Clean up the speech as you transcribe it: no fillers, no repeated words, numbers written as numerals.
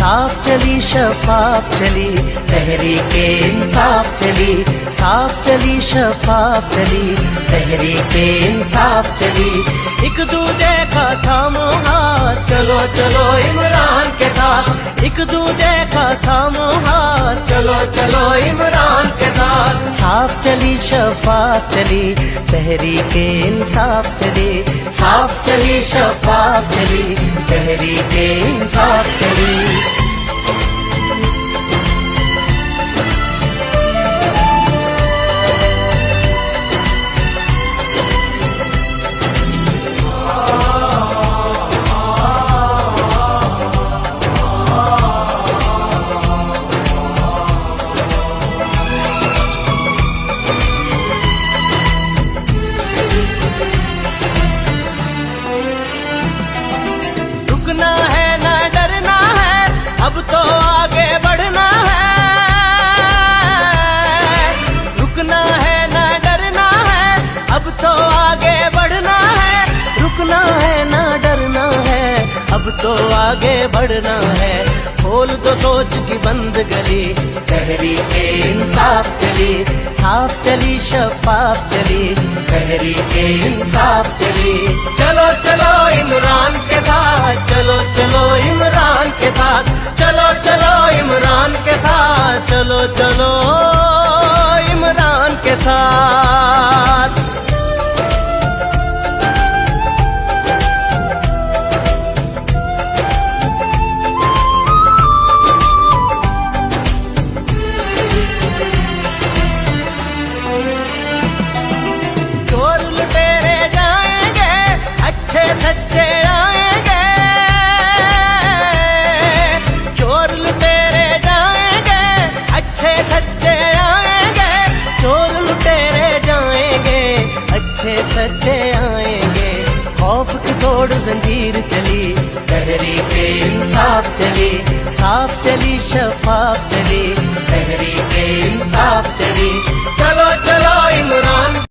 साफ चली शफाफ चली तहरीके इंसाफ चली, साफ चली शफाफ चली तहरीके इंसाफ चली। एक दूजे का थामो हाथ, चलो चलो इमरान के साथ, एक दूजे का थामो हाथ, चलो चलो इमरान के साथ। साफ चली शफाफ चली तहरीके इंसाफ चली, साफ चली शफाफ चली तहरीके इंसाफ चली। रुकना है ना डरना है, अब तो आगे बढ़ना है। रुकना है ना डरना है, अब तो आगे बढ़ना है। रुकना है ना डरना है, अब तो आगे बढ़ना है। खोल दो सोच की बंद गली, तहरीके इंसाफ चली, साफ चली शफाफ चली तहरीके इंसाफ चली। चलो चलो इमरान के साथ, चलो चलो इमरान के साथ, चलो चलो इमरान के साथ, चलो चलो इमरान के साथ। चोर लुटेरे जाएंगे, अच्छे सच्चे आएंगे। चोर लुटेरे जाएंगे, अच्छे सच्चे आएंगे। चोर लुटेरे जाएंगे, अच्छे सच्चे आएंगे। खौफ की तोड़ जंजीर चली, तहरीके इंसाफ चली, साफ चली शफाफ चली तहरीके इंसाफ चली। चलो चलो इमरान